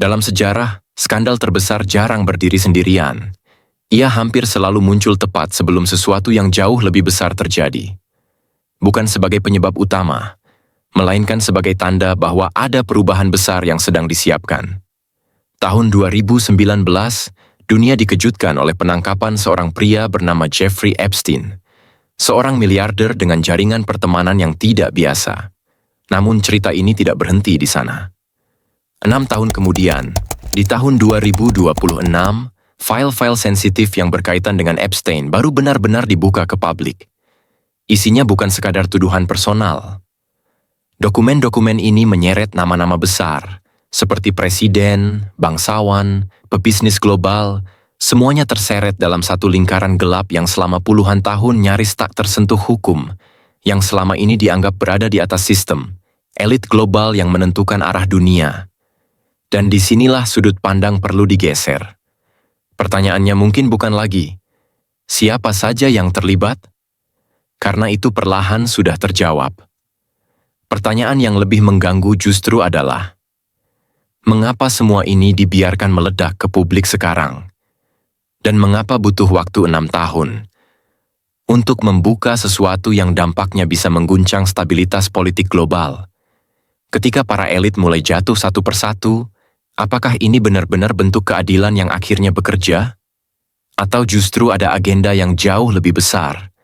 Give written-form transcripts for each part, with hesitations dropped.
Dalam sejarah, skandal terbesar jarang berdiri sendirian. Ia hampir selalu muncul tepat sebelum sesuatu yang jauh lebih besar terjadi. Bukan sebagai penyebab utama, melainkan sebagai tanda bahwa ada perubahan besar yang sedang disiapkan. Tahun 2019, dunia dikejutkan oleh penangkapan seorang pria bernama Jeffrey Epstein, seorang miliarder dengan jaringan pertemanan yang tidak biasa. Namun cerita ini tidak berhenti di sana. 6 tahun kemudian, di tahun 2026, file-file sensitif yang berkaitan dengan Epstein baru benar-benar dibuka ke publik. Isinya bukan sekadar tuduhan personal. Dokumen-dokumen ini menyeret nama-nama besar, seperti presiden, bangsawan, pebisnis global, semuanya terseret dalam satu lingkaran gelap yang selama puluhan tahun nyaris tak tersentuh hukum, yang selama ini dianggap berada di atas sistem, elit global yang menentukan arah dunia. Dan disinilah sudut pandang perlu digeser. Pertanyaannya mungkin bukan lagi, siapa saja yang terlibat? Karena itu perlahan sudah terjawab. Pertanyaan yang lebih mengganggu justru adalah, mengapa semua ini dibiarkan meledak ke publik sekarang? Dan mengapa butuh waktu 6 tahun untuk membuka sesuatu yang dampaknya bisa mengguncang stabilitas politik global? Ketika para elit mulai jatuh satu persatu, apakah ini benar-benar bentuk keadilan yang akhirnya bekerja? Atau justru ada agenda yang jauh lebih besar?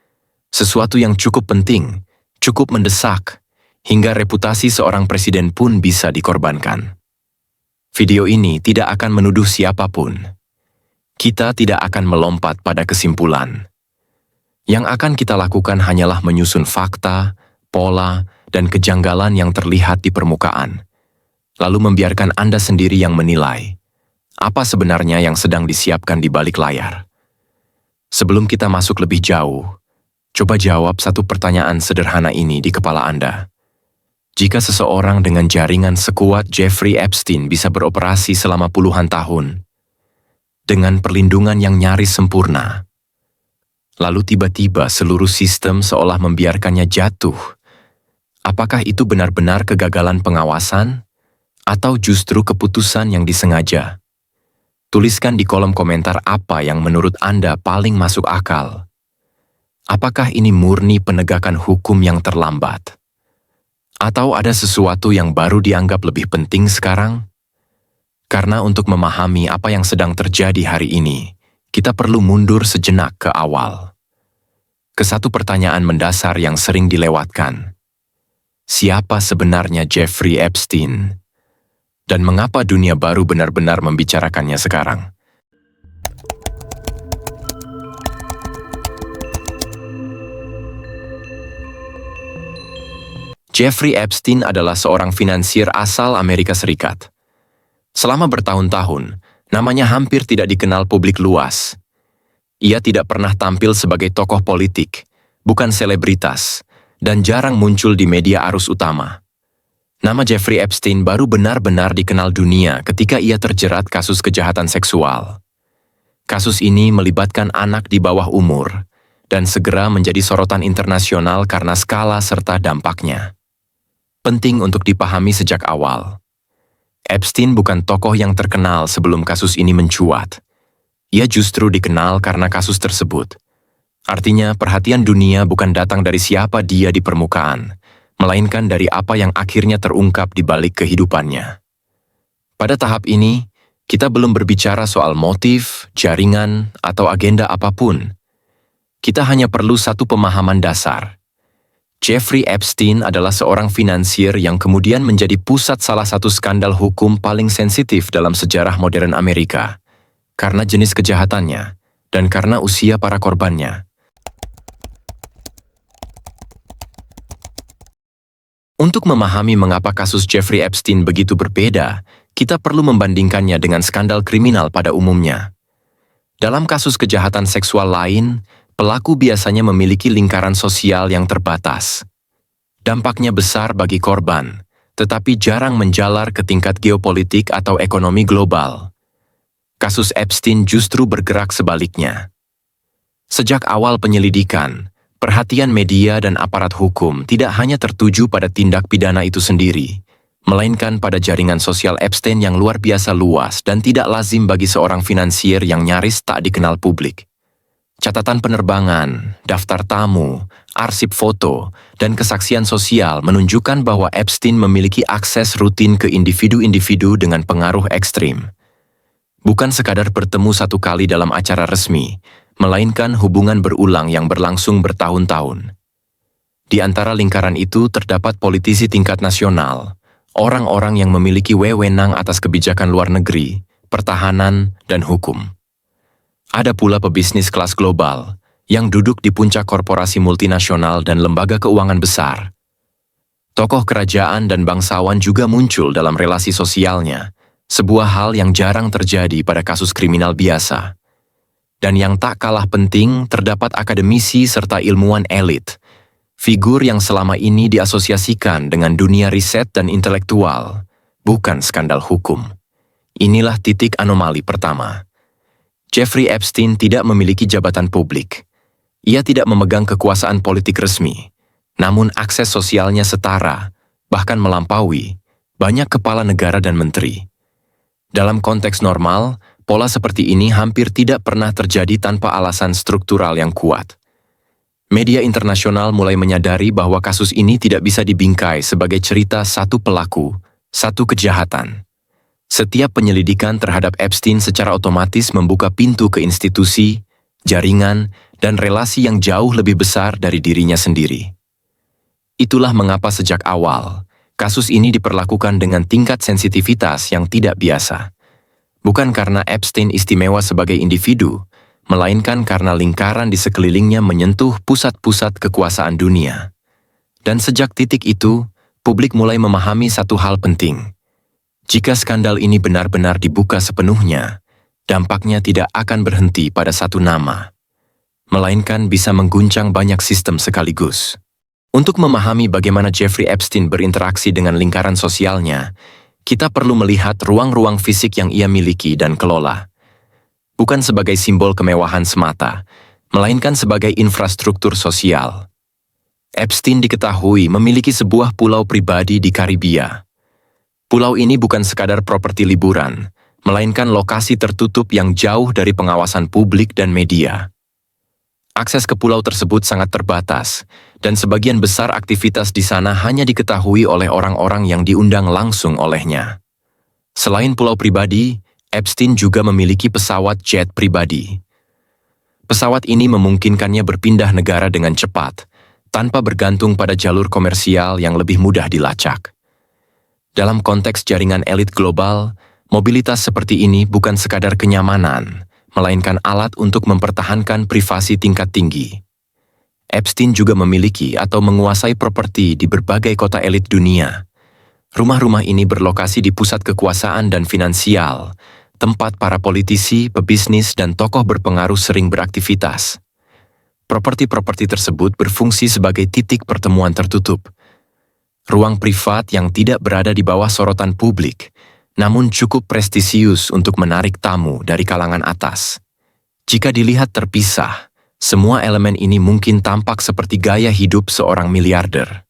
Sesuatu yang cukup penting, cukup mendesak, hingga reputasi seorang presiden pun bisa dikorbankan. Video ini tidak akan menuduh siapapun. Kita tidak akan melompat pada kesimpulan. Yang akan kita lakukan hanyalah menyusun fakta, pola, dan kejanggalan yang terlihat di permukaan. Lalu membiarkan Anda sendiri yang menilai apa sebenarnya yang sedang disiapkan di balik layar. Sebelum kita masuk lebih jauh, coba jawab satu pertanyaan sederhana ini di kepala Anda. Jika seseorang dengan jaringan sekuat Jeffrey Epstein bisa beroperasi selama puluhan tahun, dengan perlindungan yang nyaris sempurna, lalu tiba-tiba seluruh sistem seolah membiarkannya jatuh, apakah itu benar-benar kegagalan pengawasan, atau justru keputusan yang disengaja? Tuliskan di kolom komentar apa yang menurut Anda paling masuk akal. Apakah ini murni penegakan hukum yang terlambat? Atau ada sesuatu yang baru dianggap lebih penting sekarang? Karena untuk memahami apa yang sedang terjadi hari ini, kita perlu mundur sejenak ke awal. Ke satu pertanyaan mendasar yang sering dilewatkan. Siapa sebenarnya Jeffrey Epstein? Dan mengapa dunia baru benar-benar membicarakannya sekarang? Jeffrey Epstein adalah seorang finansier asal Amerika Serikat. Selama bertahun-tahun, namanya hampir tidak dikenal publik luas. Ia tidak pernah tampil sebagai tokoh politik, bukan selebritas, dan jarang muncul di media arus utama. Nama Jeffrey Epstein baru benar-benar dikenal dunia ketika ia terjerat kasus kejahatan seksual. Kasus ini melibatkan anak di bawah umur, dan segera menjadi sorotan internasional karena skala serta dampaknya. Penting untuk dipahami sejak awal. Epstein bukan tokoh yang terkenal sebelum kasus ini mencuat. Ia justru dikenal karena kasus tersebut. Artinya, perhatian dunia bukan datang dari siapa dia di permukaan, melainkan dari apa yang akhirnya terungkap di balik kehidupannya. Pada tahap ini, kita belum berbicara soal motif, jaringan, atau agenda apapun. Kita hanya perlu satu pemahaman dasar. Jeffrey Epstein adalah seorang finansier yang kemudian menjadi pusat salah satu skandal hukum paling sensitif dalam sejarah modern Amerika, karena jenis kejahatannya dan karena usia para korbannya. Untuk memahami mengapa kasus Jeffrey Epstein begitu berbeda, kita perlu membandingkannya dengan skandal kriminal pada umumnya. Dalam kasus kejahatan seksual lain, pelaku biasanya memiliki lingkaran sosial yang terbatas. Dampaknya besar bagi korban, tetapi jarang menjalar ke tingkat geopolitik atau ekonomi global. Kasus Epstein justru bergerak sebaliknya. Sejak awal penyelidikan, perhatian media dan aparat hukum tidak hanya tertuju pada tindak pidana itu sendiri, melainkan pada jaringan sosial Epstein yang luar biasa luas dan tidak lazim bagi seorang finansier yang nyaris tak dikenal publik. Catatan penerbangan, daftar tamu, arsip foto, dan kesaksian sosial menunjukkan bahwa Epstein memiliki akses rutin ke individu-individu dengan pengaruh ekstrim. Bukan sekadar bertemu satu kali dalam acara resmi, melainkan hubungan berulang yang berlangsung bertahun-tahun. Di antara lingkaran itu terdapat politisi tingkat nasional, orang-orang yang memiliki wewenang atas kebijakan luar negeri, pertahanan, dan hukum. Ada pula pebisnis kelas global yang duduk di puncak korporasi multinasional dan lembaga keuangan besar. Tokoh kerajaan dan bangsawan juga muncul dalam relasi sosialnya, sebuah hal yang jarang terjadi pada kasus kriminal biasa. Dan yang tak kalah penting, terdapat akademisi serta ilmuwan elit, figur yang selama ini diasosiasikan dengan dunia riset dan intelektual, bukan skandal hukum. Inilah titik anomali pertama. Jeffrey Epstein tidak memiliki jabatan publik. Ia tidak memegang kekuasaan politik resmi, namun akses sosialnya setara, bahkan melampaui, banyak kepala negara dan menteri. Dalam konteks normal, pola seperti ini hampir tidak pernah terjadi tanpa alasan struktural yang kuat. Media internasional mulai menyadari bahwa kasus ini tidak bisa dibingkai sebagai cerita satu pelaku, satu kejahatan. Setiap penyelidikan terhadap Epstein secara otomatis membuka pintu ke institusi, jaringan, dan relasi yang jauh lebih besar dari dirinya sendiri. Itulah mengapa sejak awal, kasus ini diperlakukan dengan tingkat sensitivitas yang tidak biasa. Bukan karena Epstein istimewa sebagai individu, melainkan karena lingkaran di sekelilingnya menyentuh pusat-pusat kekuasaan dunia. Dan sejak titik itu, publik mulai memahami satu hal penting. Jika skandal ini benar-benar dibuka sepenuhnya, dampaknya tidak akan berhenti pada satu nama, melainkan bisa mengguncang banyak sistem sekaligus. Untuk memahami bagaimana Jeffrey Epstein berinteraksi dengan lingkaran sosialnya, kita perlu melihat ruang-ruang fisik yang ia miliki dan kelola. Bukan sebagai simbol kemewahan semata, melainkan sebagai infrastruktur sosial. Epstein diketahui memiliki sebuah pulau pribadi di Karibia. Pulau ini bukan sekadar properti liburan, melainkan lokasi tertutup yang jauh dari pengawasan publik dan media. Akses ke pulau tersebut sangat terbatas, dan sebagian besar aktivitas di sana hanya diketahui oleh orang-orang yang diundang langsung olehnya. Selain pulau pribadi, Epstein juga memiliki pesawat jet pribadi. Pesawat ini memungkinkannya berpindah negara dengan cepat, tanpa bergantung pada jalur komersial yang lebih mudah dilacak. Dalam konteks jaringan elit global, mobilitas seperti ini bukan sekadar kenyamanan, melainkan alat untuk mempertahankan privasi tingkat tinggi. Epstein juga memiliki atau menguasai properti di berbagai kota elit dunia. Rumah-rumah ini berlokasi di pusat kekuasaan dan finansial, tempat para politisi, pebisnis, dan tokoh berpengaruh sering beraktivitas. Properti-properti tersebut berfungsi sebagai titik pertemuan tertutup. Ruang privat yang tidak berada di bawah sorotan publik, namun cukup prestisius untuk menarik tamu dari kalangan atas. Jika dilihat terpisah, semua elemen ini mungkin tampak seperti gaya hidup seorang miliarder.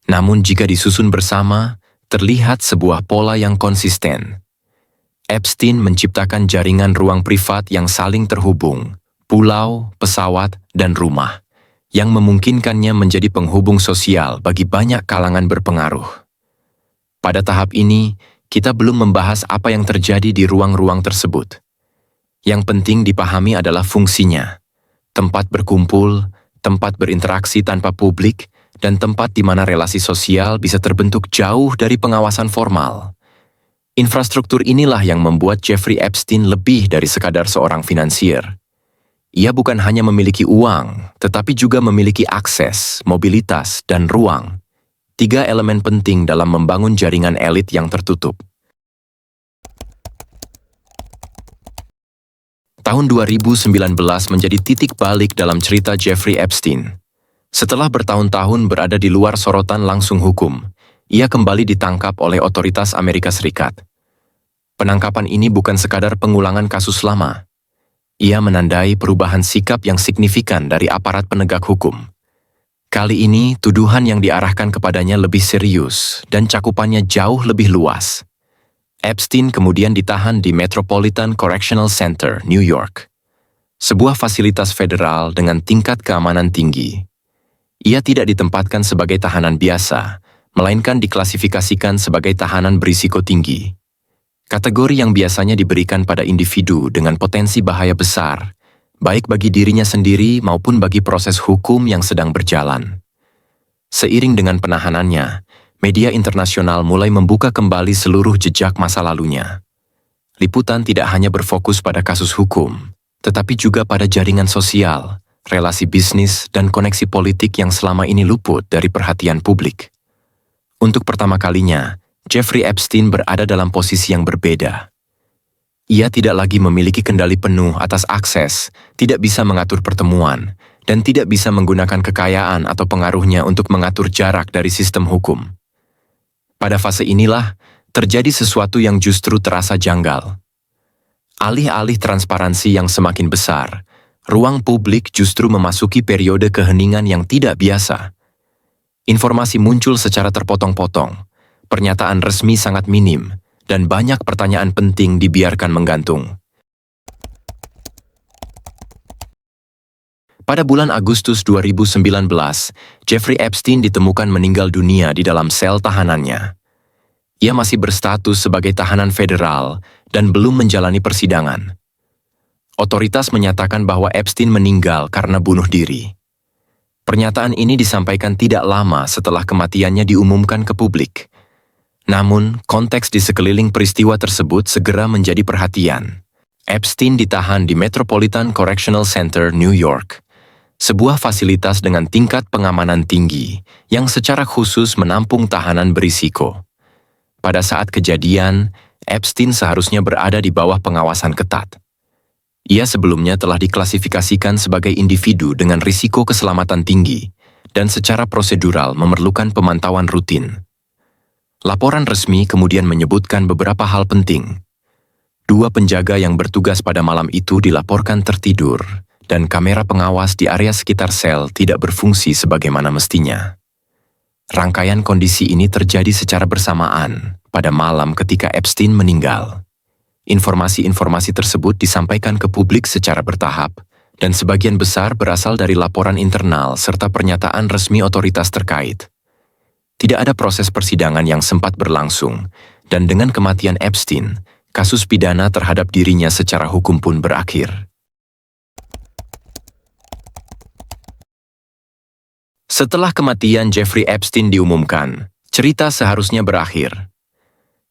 Namun jika disusun bersama, terlihat sebuah pola yang konsisten. Epstein menciptakan jaringan ruang privat yang saling terhubung, pulau, pesawat, dan rumah, yang memungkinkannya menjadi penghubung sosial bagi banyak kalangan berpengaruh. Pada tahap ini, kita belum membahas apa yang terjadi di ruang-ruang tersebut. Yang penting dipahami adalah fungsinya, tempat berkumpul, tempat berinteraksi tanpa publik, dan tempat di mana relasi sosial bisa terbentuk jauh dari pengawasan formal. Infrastruktur inilah yang membuat Jeffrey Epstein lebih dari sekadar seorang finansier. Ia bukan hanya memiliki uang, tetapi juga memiliki akses, mobilitas, dan ruang. 3 elemen penting dalam membangun jaringan elit yang tertutup. Tahun 2019 menjadi titik balik dalam cerita Jeffrey Epstein. Setelah bertahun-tahun berada di luar sorotan langsung hukum, ia kembali ditangkap oleh otoritas Amerika Serikat. Penangkapan ini bukan sekadar pengulangan kasus lama. Ia menandai perubahan sikap yang signifikan dari aparat penegak hukum. Kali ini, tuduhan yang diarahkan kepadanya lebih serius dan cakupannya jauh lebih luas. Epstein kemudian ditahan di Metropolitan Correctional Center, New York, sebuah fasilitas federal dengan tingkat keamanan tinggi. Ia tidak ditempatkan sebagai tahanan biasa, melainkan diklasifikasikan sebagai tahanan berisiko tinggi. Kategori yang biasanya diberikan pada individu dengan potensi bahaya besar, baik bagi dirinya sendiri maupun bagi proses hukum yang sedang berjalan. Seiring dengan penahanannya, media internasional mulai membuka kembali seluruh jejak masa lalunya. Liputan tidak hanya berfokus pada kasus hukum, tetapi juga pada jaringan sosial, relasi bisnis, dan koneksi politik yang selama ini luput dari perhatian publik. Untuk pertama kalinya, Jeffrey Epstein berada dalam posisi yang berbeda. Ia tidak lagi memiliki kendali penuh atas akses, tidak bisa mengatur pertemuan, dan tidak bisa menggunakan kekayaan atau pengaruhnya untuk mengatur jarak dari sistem hukum. Pada fase inilah, terjadi sesuatu yang justru terasa janggal. Alih-alih transparansi yang semakin besar, ruang publik justru memasuki periode keheningan yang tidak biasa. Informasi muncul secara terpotong-potong, pernyataan resmi sangat minim, dan banyak pertanyaan penting dibiarkan menggantung. Pada bulan Agustus 2019, Jeffrey Epstein ditemukan meninggal dunia di dalam sel tahanannya. Ia masih berstatus sebagai tahanan federal dan belum menjalani persidangan. Otoritas menyatakan bahwa Epstein meninggal karena bunuh diri. Pernyataan ini disampaikan tidak lama setelah kematiannya diumumkan ke publik. Namun, konteks di sekeliling peristiwa tersebut segera menjadi perhatian. Epstein ditahan di Metropolitan Correctional Center, New York, sebuah fasilitas dengan tingkat pengamanan tinggi yang secara khusus menampung tahanan berisiko. Pada saat kejadian, Epstein seharusnya berada di bawah pengawasan ketat. Ia sebelumnya telah diklasifikasikan sebagai individu dengan risiko keselamatan tinggi dan secara prosedural memerlukan pemantauan rutin. Laporan resmi kemudian menyebutkan beberapa hal penting. 2 penjaga yang bertugas pada malam itu dilaporkan tertidur, dan kamera pengawas di area sekitar sel tidak berfungsi sebagaimana mestinya. Rangkaian kondisi ini terjadi secara bersamaan pada malam ketika Epstein meninggal. Informasi-informasi tersebut disampaikan ke publik secara bertahap, dan sebagian besar berasal dari laporan internal serta pernyataan resmi otoritas terkait. Tidak ada proses persidangan yang sempat berlangsung, dan dengan kematian Epstein, kasus pidana terhadap dirinya secara hukum pun berakhir. Setelah kematian Jeffrey Epstein diumumkan, cerita seharusnya berakhir.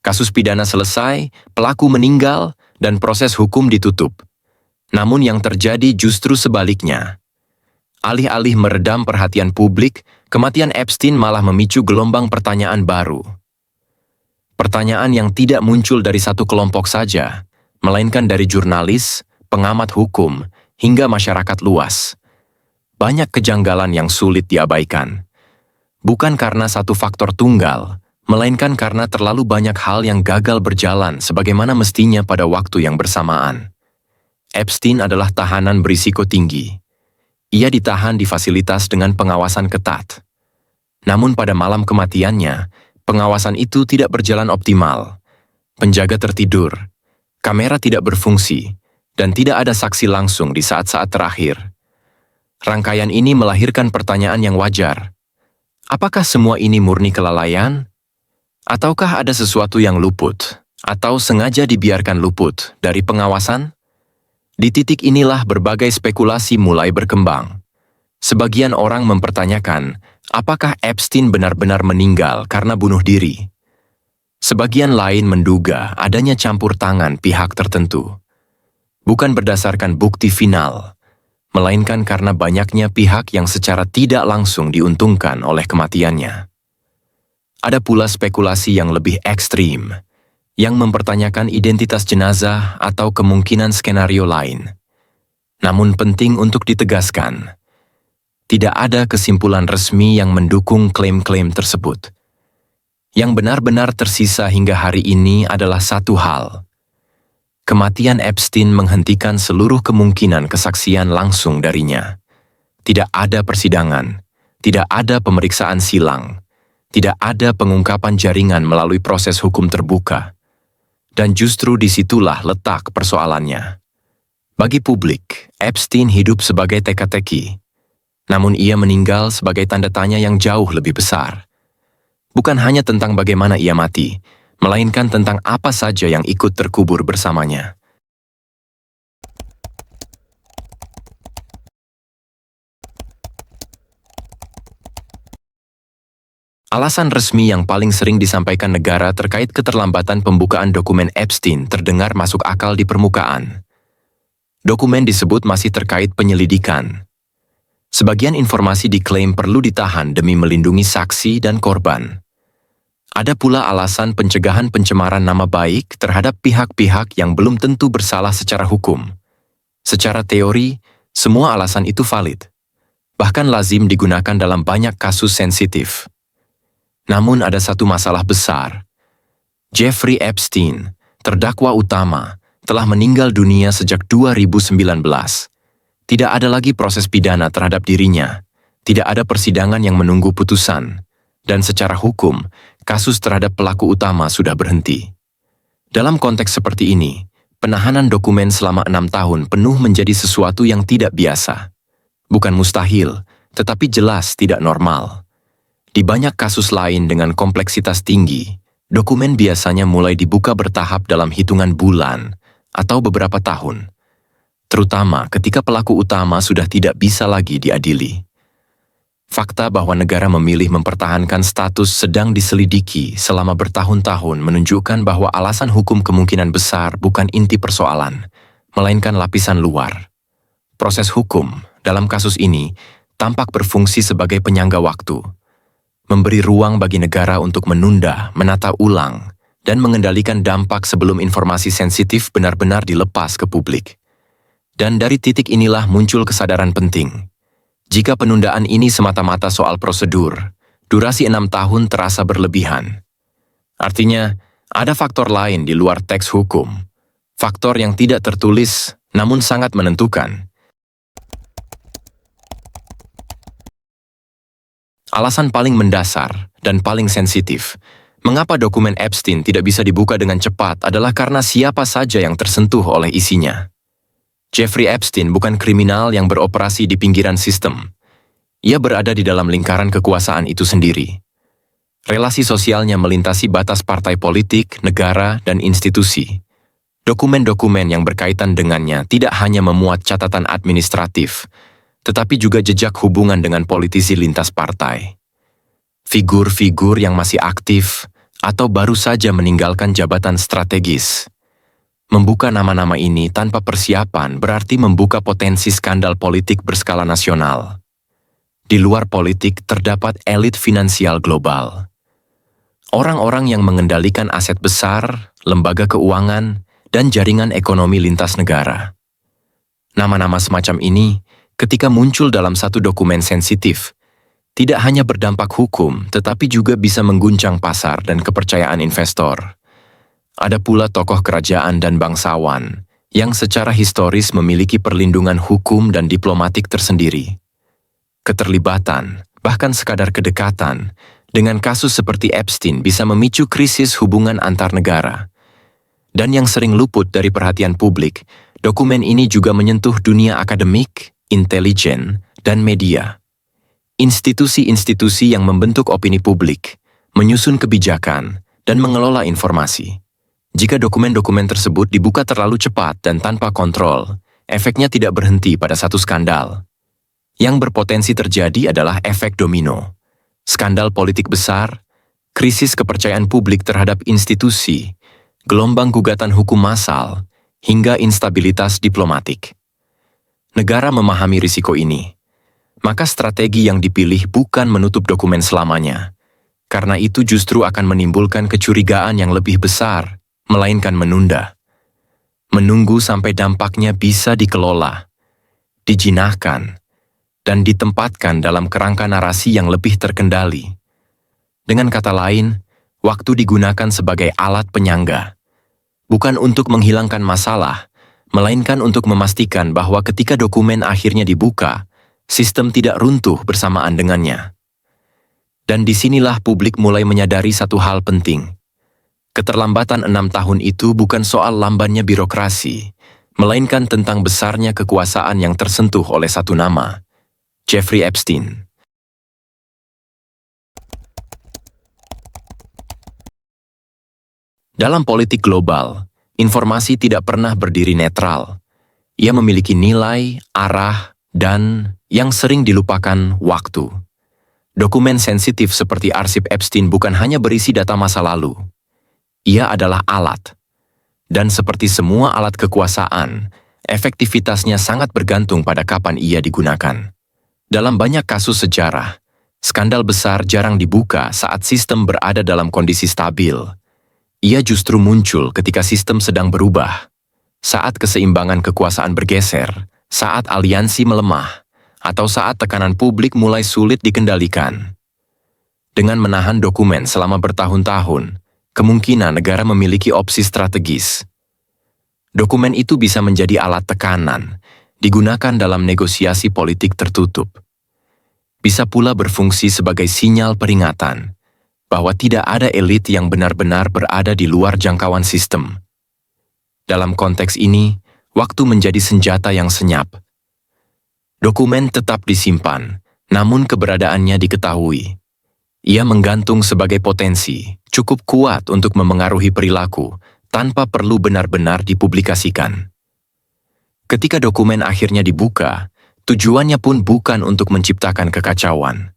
Kasus pidana selesai, pelaku meninggal, dan proses hukum ditutup. Namun yang terjadi justru sebaliknya. Alih-alih meredam perhatian publik, kematian Epstein malah memicu gelombang pertanyaan baru. Pertanyaan yang tidak muncul dari satu kelompok saja, melainkan dari jurnalis, pengamat hukum, hingga masyarakat luas. Banyak kejanggalan yang sulit diabaikan. Bukan karena satu faktor tunggal, melainkan karena terlalu banyak hal yang gagal berjalan sebagaimana mestinya pada waktu yang bersamaan. Epstein adalah tahanan berisiko tinggi. Ia ditahan di fasilitas dengan pengawasan ketat. Namun pada malam kematiannya, pengawasan itu tidak berjalan optimal. Penjaga tertidur, kamera tidak berfungsi, dan tidak ada saksi langsung di saat-saat terakhir. Rangkaian ini melahirkan pertanyaan yang wajar. Apakah semua ini murni kelalaian? Ataukah ada sesuatu yang luput, atau sengaja dibiarkan luput dari pengawasan? Di titik inilah berbagai spekulasi mulai berkembang. Sebagian orang mempertanyakan, apakah Epstein benar-benar meninggal karena bunuh diri? Sebagian lain menduga adanya campur tangan pihak tertentu. Bukan berdasarkan bukti final, melainkan karena banyaknya pihak yang secara tidak langsung diuntungkan oleh kematiannya. Ada pula spekulasi yang lebih ekstrim, yang mempertanyakan identitas jenazah atau kemungkinan skenario lain. Namun penting untuk ditegaskan, tidak ada kesimpulan resmi yang mendukung klaim-klaim tersebut. Yang benar-benar tersisa hingga hari ini adalah satu hal. Kematian Epstein menghentikan seluruh kemungkinan kesaksian langsung darinya. Tidak ada persidangan, Tidak ada pemeriksaan silang. Tidak ada pengungkapan jaringan melalui proses hukum terbuka. Dan justru disitulah letak persoalannya. Bagi publik, Epstein hidup sebagai teka-teki. Namun ia meninggal sebagai tanda tanya yang jauh lebih besar. Bukan hanya tentang bagaimana ia mati, melainkan tentang apa saja yang ikut terkubur bersamanya. Alasan resmi yang paling sering disampaikan negara terkait keterlambatan pembukaan dokumen Epstein terdengar masuk akal di permukaan. Dokumen disebut masih terkait penyelidikan. Sebagian informasi diklaim perlu ditahan demi melindungi saksi dan korban. Ada pula alasan pencegahan pencemaran nama baik terhadap pihak-pihak yang belum tentu bersalah secara hukum. Secara teori, semua alasan itu valid. Bahkan lazim digunakan dalam banyak kasus sensitif. Namun ada satu masalah besar. Jeffrey Epstein, terdakwa utama, telah meninggal dunia sejak 2019. Tidak ada lagi proses pidana terhadap dirinya. Tidak ada persidangan yang menunggu putusan. Dan secara hukum, kasus terhadap pelaku utama sudah berhenti. Dalam konteks seperti ini, penahanan dokumen selama 6 tahun penuh menjadi sesuatu yang tidak biasa. Bukan mustahil, tetapi jelas tidak normal. Di banyak kasus lain dengan kompleksitas tinggi, dokumen biasanya mulai dibuka bertahap dalam hitungan bulan atau beberapa tahun, terutama ketika pelaku utama sudah tidak bisa lagi diadili. Fakta bahwa negara memilih mempertahankan status sedang diselidiki selama bertahun-tahun menunjukkan bahwa alasan hukum kemungkinan besar bukan inti persoalan, melainkan lapisan luar. Proses hukum dalam kasus ini tampak berfungsi sebagai penyangga waktu, memberi ruang bagi negara untuk menunda, menata ulang, dan mengendalikan dampak sebelum informasi sensitif benar-benar dilepas ke publik. Dan dari titik inilah muncul kesadaran penting. Jika penundaan ini semata-mata soal prosedur, durasi 6 tahun terasa berlebihan. Artinya, ada faktor lain di luar teks hukum. Faktor yang tidak tertulis, namun sangat menentukan. Alasan paling mendasar dan paling sensitif, mengapa dokumen Epstein tidak bisa dibuka dengan cepat adalah karena siapa saja yang tersentuh oleh isinya. Jeffrey Epstein bukan kriminal yang beroperasi di pinggiran sistem. Ia berada di dalam lingkaran kekuasaan itu sendiri. Relasi sosialnya melintasi batas partai politik, negara, dan institusi. Dokumen-dokumen yang berkaitan dengannya tidak hanya memuat catatan administratif, tetapi juga jejak hubungan dengan politisi lintas partai. Figur-figur yang masih aktif atau baru saja meninggalkan jabatan strategis. Membuka nama-nama ini tanpa persiapan berarti membuka potensi skandal politik berskala nasional. Di luar politik terdapat elit finansial global. Orang-orang yang mengendalikan aset besar, lembaga keuangan, dan jaringan ekonomi lintas negara. Nama-nama semacam ini ketika muncul dalam satu dokumen sensitif, tidak hanya berdampak hukum, tetapi juga bisa mengguncang pasar dan kepercayaan investor. Ada pula tokoh kerajaan dan bangsawan yang secara historis memiliki perlindungan hukum dan diplomatik tersendiri. Keterlibatan, bahkan sekadar kedekatan, dengan kasus seperti Epstein bisa memicu krisis hubungan antar negara. Dan yang sering luput dari perhatian publik, dokumen ini juga menyentuh dunia akademik, intelijen, dan media. Institusi-institusi yang membentuk opini publik, menyusun kebijakan, dan mengelola informasi. Jika dokumen-dokumen tersebut dibuka terlalu cepat dan tanpa kontrol, efeknya tidak berhenti pada satu skandal. Yang berpotensi terjadi adalah efek domino. Skandal politik besar, krisis kepercayaan publik terhadap institusi, gelombang gugatan hukum massal, hingga instabilitas diplomatik. Negara memahami risiko ini, maka strategi yang dipilih bukan menutup dokumen selamanya. Karena itu justru akan menimbulkan kecurigaan yang lebih besar, melainkan menunda. Menunggu sampai dampaknya bisa dikelola, dijinakkan, dan ditempatkan dalam kerangka narasi yang lebih terkendali. Dengan kata lain, waktu digunakan sebagai alat penyangga, bukan untuk menghilangkan masalah, melainkan untuk memastikan bahwa ketika dokumen akhirnya dibuka, sistem tidak runtuh bersamaan dengannya. Dan disinilah publik mulai menyadari satu hal penting. Keterlambatan 6 tahun itu bukan soal lambannya birokrasi, melainkan tentang besarnya kekuasaan yang tersentuh oleh satu nama, Jeffrey Epstein. Dalam politik global, informasi tidak pernah berdiri netral. Ia memiliki nilai, arah, dan yang sering dilupakan, waktu. Dokumen sensitif seperti arsip Epstein bukan hanya berisi data masa lalu. Ia adalah alat. Dan seperti semua alat kekuasaan, efektivitasnya sangat bergantung pada kapan ia digunakan. Dalam banyak kasus sejarah, skandal besar jarang dibuka saat sistem berada dalam kondisi stabil. Ia justru muncul ketika sistem sedang berubah, saat keseimbangan kekuasaan bergeser, saat aliansi melemah, atau saat tekanan publik mulai sulit dikendalikan. Dengan menahan dokumen selama bertahun-tahun, kemungkinan negara memiliki opsi strategis. Dokumen itu bisa menjadi alat tekanan, digunakan dalam negosiasi politik tertutup. Bisa pula berfungsi sebagai sinyal peringatan bahwa tidak ada elit yang benar-benar berada di luar jangkauan sistem. Dalam konteks ini, waktu menjadi senjata yang senyap. Dokumen tetap disimpan, namun keberadaannya diketahui. Ia menggantung sebagai potensi, cukup kuat untuk memengaruhi perilaku, tanpa perlu benar-benar dipublikasikan. Ketika dokumen akhirnya dibuka, tujuannya pun bukan untuk menciptakan kekacauan.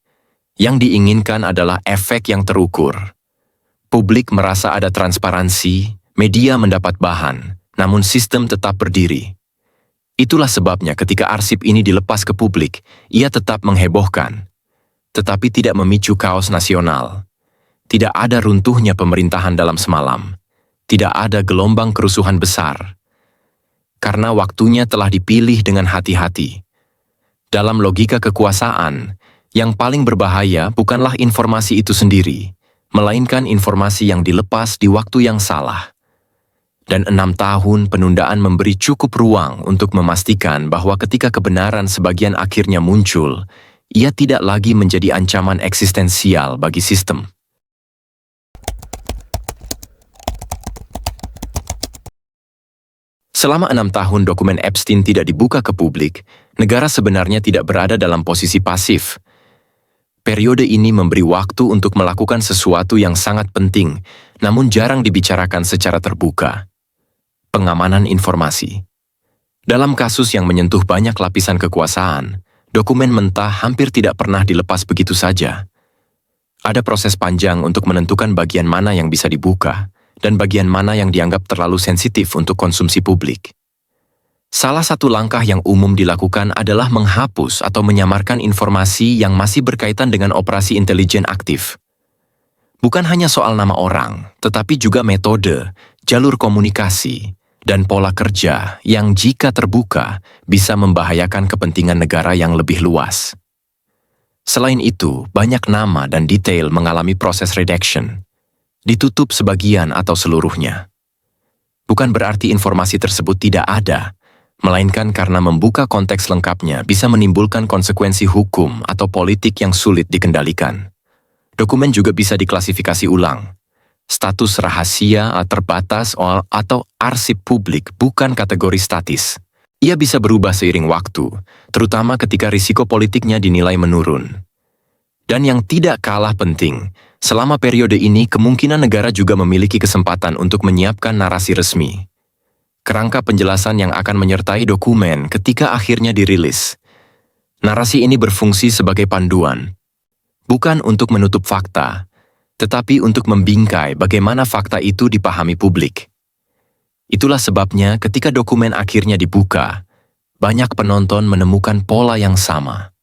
Yang diinginkan adalah efek yang terukur. Publik merasa ada transparansi, media mendapat bahan, namun sistem tetap berdiri. Itulah sebabnya ketika arsip ini dilepas ke publik, ia tetap menghebohkan, tetapi tidak memicu kaos nasional. Tidak ada runtuhnya pemerintahan dalam semalam. Tidak ada gelombang kerusuhan besar. Karena waktunya telah dipilih dengan hati-hati. Dalam logika kekuasaan, yang paling berbahaya bukanlah informasi itu sendiri, melainkan informasi yang dilepas di waktu yang salah. Dan 6 tahun penundaan memberi cukup ruang untuk memastikan bahwa ketika kebenaran sebagian akhirnya muncul, ia tidak lagi menjadi ancaman eksistensial bagi sistem. Selama 6 tahun dokumen Epstein tidak dibuka ke publik, negara sebenarnya tidak berada dalam posisi pasif. Periode ini memberi waktu untuk melakukan sesuatu yang sangat penting, namun jarang dibicarakan secara terbuka. Pengamanan informasi. Dalam kasus yang menyentuh banyak lapisan kekuasaan, dokumen mentah hampir tidak pernah dilepas begitu saja. Ada proses panjang untuk menentukan bagian mana yang bisa dibuka, dan bagian mana yang dianggap terlalu sensitif untuk konsumsi publik. Salah satu langkah yang umum dilakukan adalah menghapus atau menyamarkan informasi yang masih berkaitan dengan operasi intelijen aktif. Bukan hanya soal nama orang, tetapi juga metode, jalur komunikasi, dan pola kerja yang jika terbuka bisa membahayakan kepentingan negara yang lebih luas. Selain itu, banyak nama dan detail mengalami proses redaction, ditutup sebagian atau seluruhnya. Bukan berarti informasi tersebut tidak ada, melainkan karena membuka konteks lengkapnya bisa menimbulkan konsekuensi hukum atau politik yang sulit dikendalikan. Dokumen juga bisa diklasifikasi ulang. Status rahasia terbatas atau arsip publik bukan kategori statis. Ia bisa berubah seiring waktu, terutama ketika risiko politiknya dinilai menurun. Dan yang tidak kalah penting, selama periode ini kemungkinan negara juga memiliki kesempatan untuk menyiapkan narasi resmi. Kerangka penjelasan yang akan menyertai dokumen ketika akhirnya dirilis. Narasi ini berfungsi sebagai panduan, bukan untuk menutup fakta, tetapi untuk membingkai bagaimana fakta itu dipahami publik. Itulah sebabnya ketika dokumen akhirnya dibuka, banyak penonton menemukan pola yang sama.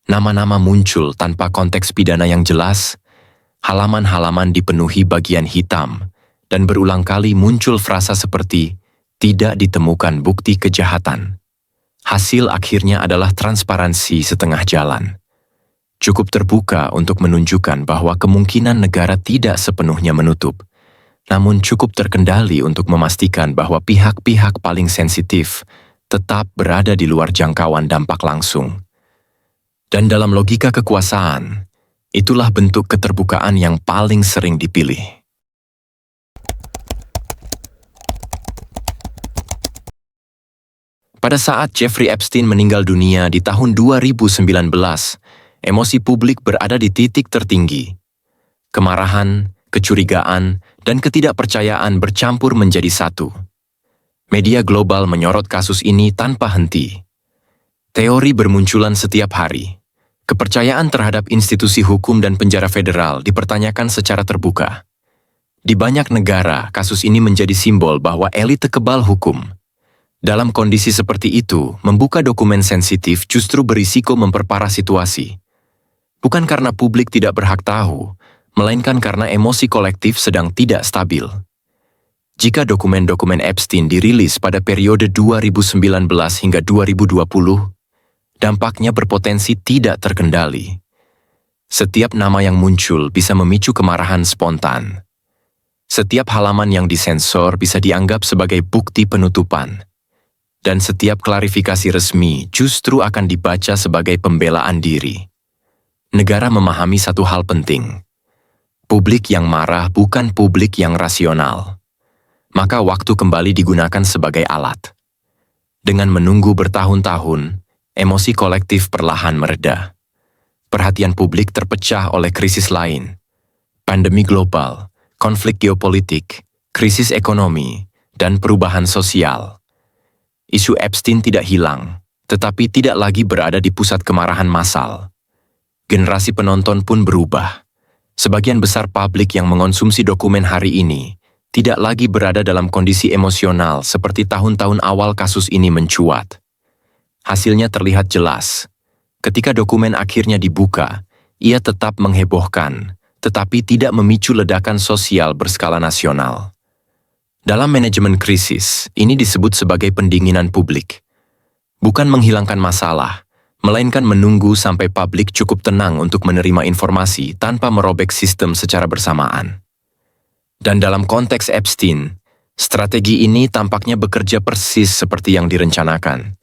Nama-nama muncul tanpa konteks pidana yang jelas, halaman-halaman dipenuhi bagian hitam, dan berulang kali muncul frasa seperti tidak ditemukan bukti kejahatan. Hasil akhirnya adalah transparansi setengah jalan. Cukup terbuka untuk menunjukkan bahwa kemungkinan negara tidak sepenuhnya menutup, namun cukup terkendali untuk memastikan bahwa pihak-pihak paling sensitif tetap berada di luar jangkauan dampak langsung. Dan dalam logika kekuasaan, Itulah bentuk keterbukaan yang paling sering dipilih. Pada saat Jeffrey Epstein meninggal dunia di tahun 2019, emosi publik berada di titik tertinggi. Kemarahan, kecurigaan, dan ketidakpercayaan bercampur menjadi satu. Media global menyorot kasus ini tanpa henti. Teori bermunculan setiap hari. Kepercayaan terhadap institusi hukum dan penjara federal dipertanyakan secara terbuka. Di banyak negara, kasus ini menjadi simbol bahwa elit kebal hukum. Dalam kondisi seperti itu, membuka dokumen sensitif justru berisiko memperparah situasi. Bukan karena publik tidak berhak tahu, melainkan karena emosi kolektif sedang tidak stabil. Jika dokumen-dokumen Epstein dirilis pada periode 2019 hingga 2020, dampaknya berpotensi tidak terkendali. Setiap nama yang muncul bisa memicu kemarahan spontan. Setiap halaman yang disensor bisa dianggap sebagai bukti penutupan. Dan setiap klarifikasi resmi justru akan dibaca sebagai pembelaan diri. Negara memahami satu hal penting. Publik yang marah bukan publik yang rasional. Maka waktu kembali digunakan sebagai alat. Dengan menunggu bertahun-tahun, emosi kolektif perlahan mereda. Perhatian publik terpecah oleh krisis lain. Pandemi global, konflik geopolitik, krisis ekonomi, dan perubahan sosial. Isu Epstein tidak hilang, tetapi tidak lagi berada di pusat kemarahan massal. Generasi penonton pun berubah. Sebagian besar publik yang mengonsumsi dokumen hari ini tidak lagi berada dalam kondisi emosional seperti tahun-tahun awal kasus ini mencuat. Hasilnya terlihat jelas. Ketika dokumen akhirnya dibuka, ia tetap menghebohkan, tetapi tidak memicu ledakan sosial berskala nasional. Dalam manajemen krisis, ini disebut sebagai pendinginan publik. Bukan menghilangkan masalah, melainkan menunggu sampai publik cukup tenang untuk menerima informasi tanpa merobek sistem secara bersamaan. Dan dalam konteks Epstein, strategi ini tampaknya bekerja persis seperti yang direncanakan.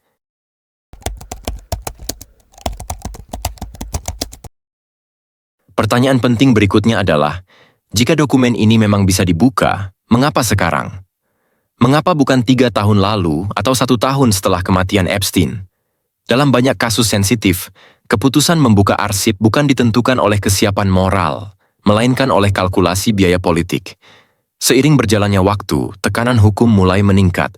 Pertanyaan penting berikutnya adalah, jika dokumen ini memang bisa dibuka, mengapa sekarang? Mengapa bukan 3 tahun lalu atau 1 tahun setelah kematian Epstein? Dalam banyak kasus sensitif, keputusan membuka arsip bukan ditentukan oleh kesiapan moral, melainkan oleh kalkulasi biaya politik. Seiring berjalannya waktu, tekanan hukum mulai meningkat.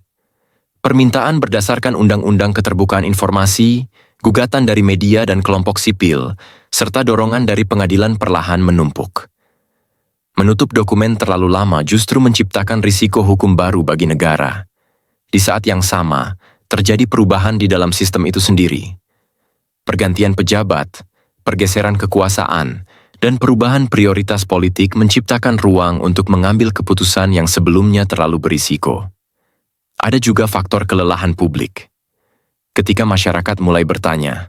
Permintaan berdasarkan Undang-Undang Keterbukaan Informasi, gugatan dari media dan kelompok sipil, serta dorongan dari pengadilan perlahan menumpuk. Menutup dokumen terlalu lama justru menciptakan risiko hukum baru bagi negara. Di saat yang sama, terjadi perubahan di dalam sistem itu sendiri. Pergantian pejabat, pergeseran kekuasaan, dan perubahan prioritas politik menciptakan ruang untuk mengambil keputusan yang sebelumnya terlalu berisiko. Ada juga faktor kelelahan publik. Ketika masyarakat mulai bertanya,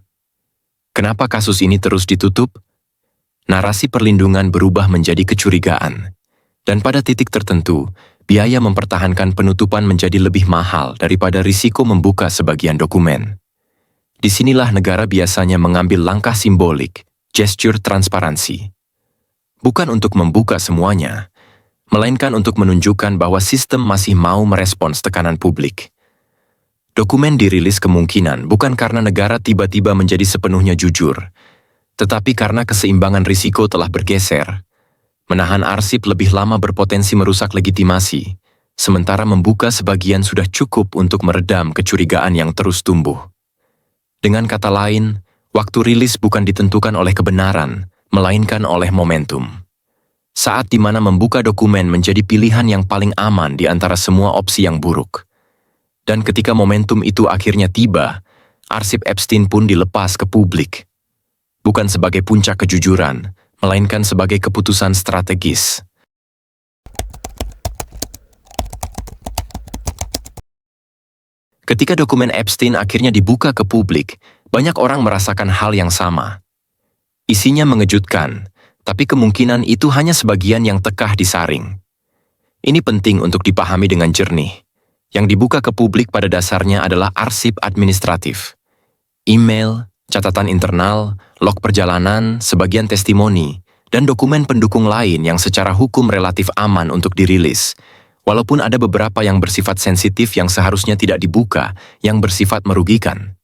kenapa kasus ini terus ditutup? Narasi perlindungan berubah menjadi kecurigaan, dan pada titik tertentu, biaya mempertahankan penutupan menjadi lebih mahal daripada risiko membuka sebagian dokumen. Disinilah negara biasanya mengambil langkah simbolik, gesture transparansi. Bukan untuk membuka semuanya, melainkan untuk menunjukkan bahwa sistem masih mau merespons tekanan publik. Dokumen dirilis kemungkinan bukan karena negara tiba-tiba menjadi sepenuhnya jujur, tetapi karena keseimbangan risiko telah bergeser. Menahan arsip lebih lama berpotensi merusak legitimasi, sementara membuka sebagian sudah cukup untuk meredam kecurigaan yang terus tumbuh. Dengan kata lain, waktu rilis bukan ditentukan oleh kebenaran, melainkan oleh momentum. Saat di mana membuka dokumen menjadi pilihan yang paling aman di antara semua opsi yang buruk. Dan ketika momentum itu akhirnya tiba, arsip Epstein pun dilepas ke publik. Bukan sebagai puncak kejujuran, melainkan sebagai keputusan strategis. Ketika dokumen Epstein akhirnya dibuka ke publik, banyak orang merasakan hal yang sama. Isinya mengejutkan, tapi kemungkinan itu hanya sebagian yang tekah disaring. Ini penting untuk dipahami dengan jernih. Yang dibuka ke publik pada dasarnya adalah arsip administratif. Email, catatan internal, log perjalanan, sebagian testimoni, dan dokumen pendukung lain yang secara hukum relatif aman untuk dirilis. Walaupun ada beberapa yang bersifat sensitif yang seharusnya tidak dibuka, yang bersifat merugikan.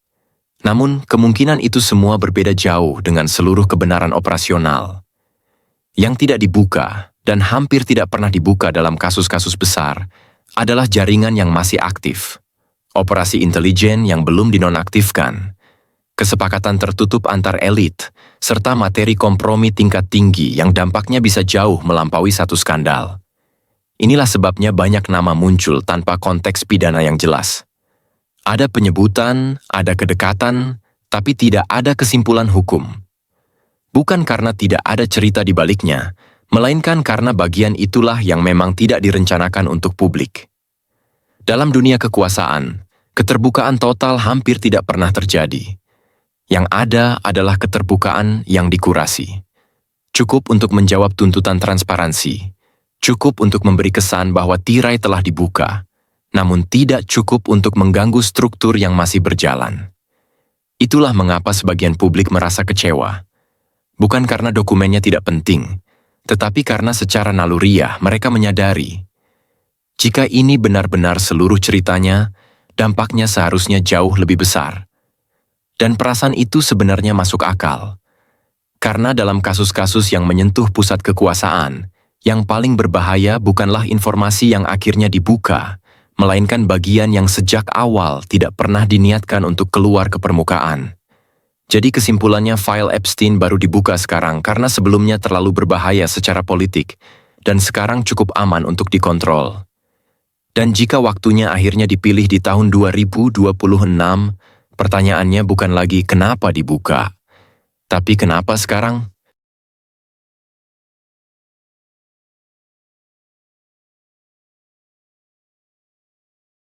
Namun, kemungkinan itu semua berbeda jauh dengan seluruh kebenaran operasional. Yang tidak dibuka, dan hampir tidak pernah dibuka dalam kasus-kasus besar, adalah jaringan yang masih aktif, operasi intelijen yang belum dinonaktifkan, kesepakatan tertutup antar elit, serta materi kompromi tingkat tinggi yang dampaknya bisa jauh melampaui satu skandal. Inilah sebabnya banyak nama muncul tanpa konteks pidana yang jelas. Ada penyebutan, ada kedekatan, tapi tidak ada kesimpulan hukum. Bukan karena tidak ada cerita di baliknya, melainkan karena bagian itulah yang memang tidak direncanakan untuk publik. Dalam dunia kekuasaan, keterbukaan total hampir tidak pernah terjadi. Yang ada adalah keterbukaan yang dikurasi. Cukup untuk menjawab tuntutan transparansi. Cukup untuk memberi kesan bahwa tirai telah dibuka, namun tidak cukup untuk mengganggu struktur yang masih berjalan. Itulah mengapa sebagian publik merasa kecewa. Bukan karena dokumennya tidak penting, tetapi karena secara naluriah mereka menyadari, jika ini benar-benar seluruh ceritanya, dampaknya seharusnya jauh lebih besar. Dan perasaan itu sebenarnya masuk akal. Karena dalam kasus-kasus yang menyentuh pusat kekuasaan, yang paling berbahaya bukanlah informasi yang akhirnya dibuka, melainkan bagian yang sejak awal tidak pernah diniatkan untuk keluar ke permukaan. Jadi kesimpulannya file Epstein baru dibuka sekarang karena sebelumnya terlalu berbahaya secara politik, dan sekarang cukup aman untuk dikontrol. Dan jika waktunya akhirnya dipilih di tahun 2026, pertanyaannya bukan lagi kenapa dibuka, tapi kenapa sekarang?